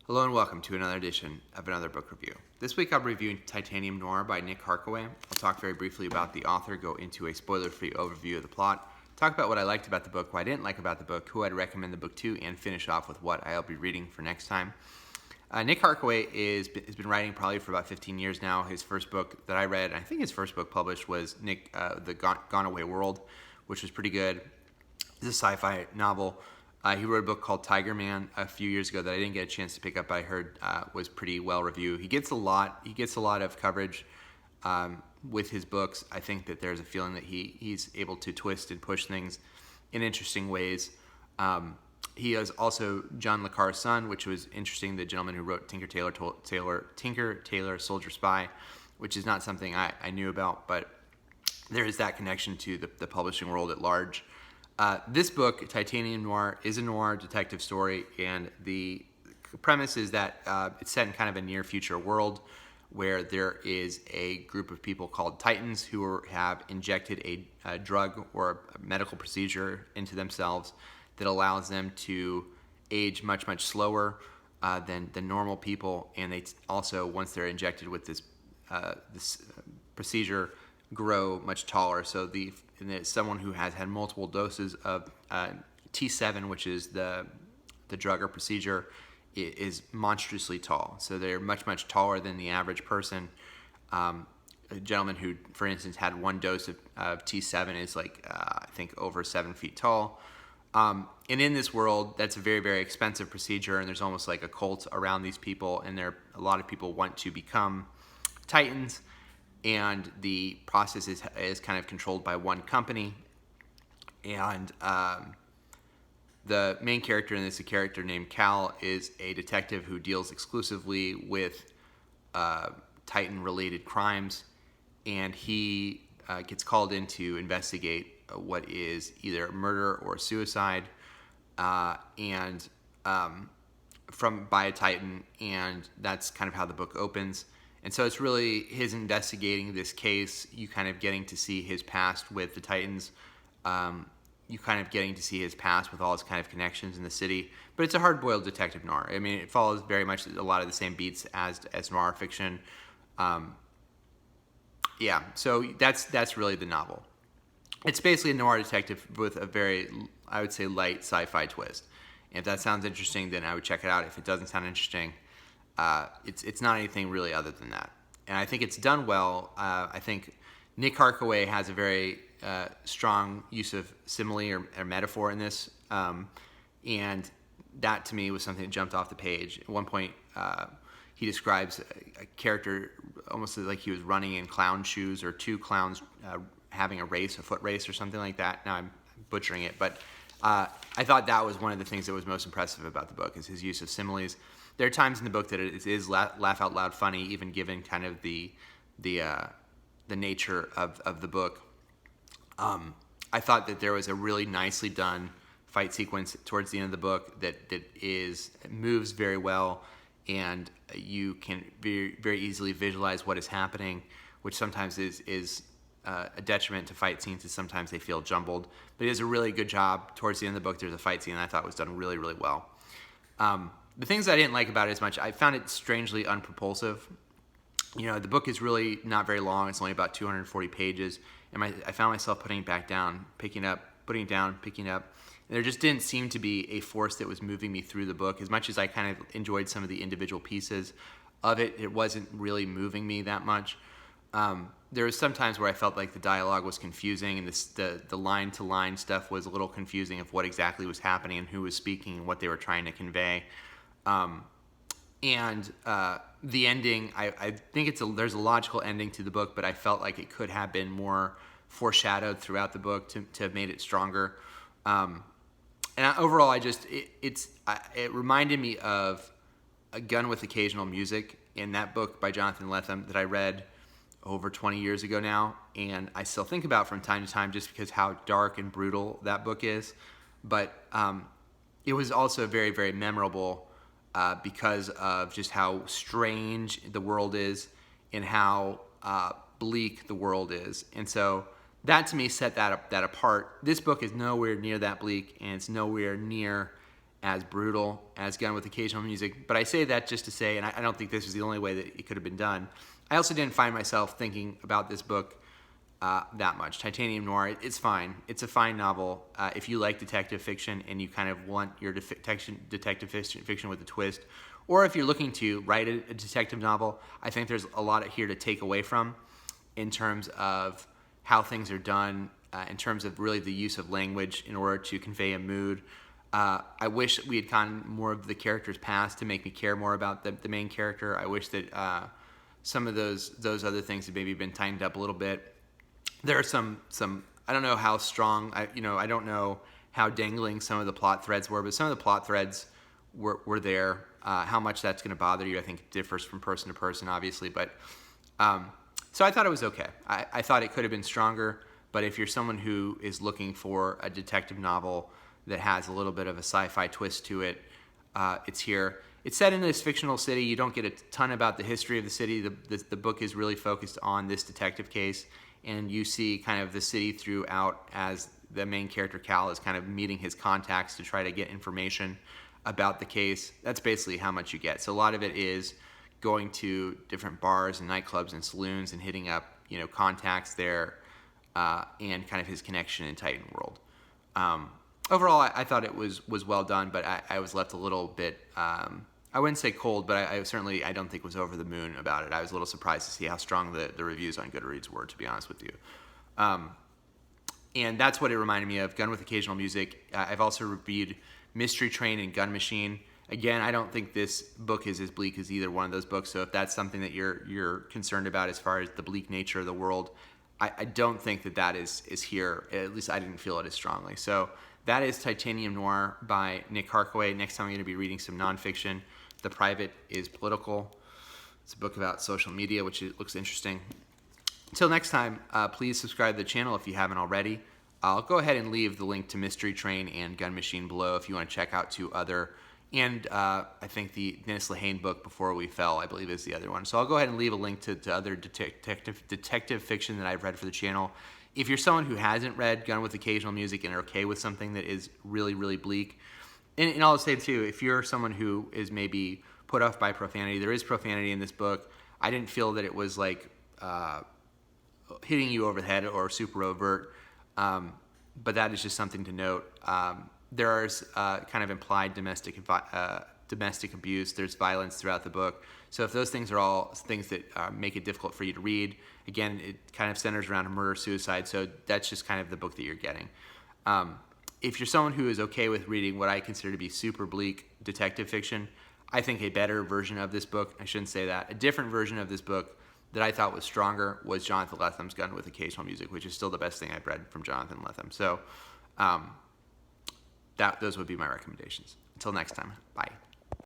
Hello and welcome to another edition of another book review. This week I'm reviewing Titanium Noir by Nick Harkaway. I'll talk very briefly about the author, go into a spoiler-free overview of the plot, talk about what I liked about the book, what I didn't like about the book, who I'd recommend the book to, and finish off with what I'll be reading for next time. Nick Harkaway has been writing probably for about 15 years now. His first book that I read, I think his first book published, was The Gone Away World, which was pretty good. It's a sci-fi novel. He wrote a book called Tiger Man a few years ago that I didn't get a chance to pick up, but I heard was pretty well reviewed. He gets a lot of coverage with his books. I think that there's a feeling that he's able to twist and push things in interesting ways. He is also John le Carre's son, which was interesting. The gentleman who wrote Tinker Tailor Soldier Spy, which is not something I knew about, but there is that connection to the publishing world at large. This book, Titanium Noir, is a noir detective story, and the premise is that it's set in kind of a near-future world where there is a group of people called Titans who have injected a drug or a medical procedure into themselves that allows them to age much, much slower than normal people, and they also, once they're injected with this procedure, grow much taller. So someone who has had multiple doses of T7, which is the drug or procedure, is monstrously tall. So they're much, much taller than the average person. A gentleman who, for instance, had one dose of T7 is I think over 7 feet tall. And in this world, that's a very, very expensive procedure, and there's almost like a cult around these people, and a lot of people want to become Titans. And the process is kind of controlled by one company. And the main character in this, a character named Cal, is a detective who deals exclusively with Titan-related crimes. And he gets called in to investigate what is either a murder or a suicide by a Titan. And that's kind of how the book opens. And so it's really his investigating this case, you kind of getting to see his past with the Titans, you kind of getting to see his past with all his kind of connections in the city. But it's a hard-boiled detective noir. I mean, it follows very much a lot of the same beats as noir fiction. So that's really the novel. It's basically a noir detective with a very, I would say, light sci-fi twist. And if that sounds interesting, then I would check it out. If it doesn't sound interesting, it's not anything really other than that. And I think it's done well. I think Nick Harkaway has a very strong use of simile or metaphor in this. And that, to me, was something that jumped off the page. At one point, he describes a character almost like he was running in clown shoes, or two clowns having a foot race or something like that. Now I'm butchering it, but I thought that was one of the things that was most impressive about the book, is his use of similes. There are times in the book that it is laugh out loud funny, even given kind of the nature of the book. I thought that there was a really nicely done fight sequence towards the end of the book that moves very well, and you can very, very easily visualize what is happening, which sometimes is a detriment to fight scenes, and sometimes they feel jumbled. But it does a really good job. Towards the end of the book, there's a fight scene that I thought was done really, really well. The things I didn't like about it as much, I found it strangely unpropulsive. You know, the book is really not very long. It's only about 240 pages. And I found myself putting it back down, picking up, putting it down, picking it up. And there just didn't seem to be a force that was moving me through the book. As much as I kind of enjoyed some of the individual pieces of it, it wasn't really moving me that much. There was some times where I felt like the dialogue was confusing, and the line-to-line stuff was a little confusing of what exactly was happening and who was speaking and what they were trying to convey. The ending, I think there's a logical ending to the book, but I felt like it could have been more foreshadowed throughout the book to have made it stronger. Overall, it reminded me of A Gun with Occasional Music, in that book by Jonathan Lethem that I read over 20 years ago now, and I still think about from time to time just because how dark and brutal that book is. But it was also very, very memorable because of just how strange the world is and how bleak the world is. And so that, to me, set that apart. This book is nowhere near that bleak, and it's nowhere near as brutal as Gun with Occasional Music. But I say that just to say, and I don't think this was the only way that it could have been done, I also didn't find myself thinking about this book that much. Titanium Noir, it's fine. It's a fine novel. If you like detective fiction and you kind of want your detective fiction with a twist, or if you're looking to write a detective novel, I think there's a lot here to take away from in terms of how things are done, in terms of really the use of language in order to convey a mood. I wish we had gotten more of the character's past to make me care more about the main character. I wish that some of those other things had maybe been tightened up a little bit. There are some I don't know how strong, I don't know how dangling some of the plot threads were, but some of the plot threads were there. How much that's going to bother you, I think, differs from person to person, obviously. But so I thought it was okay. I thought it could have been stronger, but if you're someone who is looking for a detective novel that has a little bit of a sci-fi twist to it, it's here. It's set in this fictional city. You don't get a ton about the history of the city. The book is really focused on this detective case, and you see kind of the city throughout as the main character, Cal, is kind of meeting his contacts to try to get information about the case. That's basically how much you get. So a lot of it is going to different bars and nightclubs and saloons and hitting up, contacts there, and kind of his connection in Titan World. Overall, I thought it was well done, but I was left a little bit, I wouldn't say cold, but I certainly, I don't think was over the moon about it. I was a little surprised to see how strong the reviews on Goodreads were, to be honest with you. And that's what it reminded me of, Gun with Occasional Music. I've also reviewed Mystery Train and Gun Machine. Again, I don't think this book is as bleak as either one of those books, so if that's something that you're concerned about as far as the bleak nature of the world, I don't think that is here. At least I didn't feel it as strongly. So that is Titanium Noir by Nick Harkaway. Next time I'm going to be reading some nonfiction. The Private is political. It's a book about social media, which looks interesting. Until next time, please subscribe to the channel if you haven't already. I'll go ahead and leave the link to Mystery Train and Gun Machine below if you want to check out two other. And I think the Dennis Lehane book, Before We Fell, I believe is the other one. So I'll go ahead and leave a link to other detective fiction that I've read for the channel. If you're someone who hasn't read Gun with Occasional Music and are okay with something that is really, really bleak, and I'll say too, if you're someone who is maybe put off by profanity, there is profanity in this book. I didn't feel that it was like hitting you over the head or super overt, but that is just something to note. There is kind of implied domestic abuse. There's violence throughout the book. So if those things are all things that make it difficult for you to read, again, it kind of centers around a murder-suicide, so that's just kind of the book that you're getting. If you're someone who is okay with reading what I consider to be super bleak detective fiction, I think a better version of this book, I shouldn't say that, a different version of this book that I thought was stronger was Jonathan Letham's Gun with Occasional Music, which is still the best thing I've read from Jonathan Lethem. So those would be my recommendations. Until next time, bye.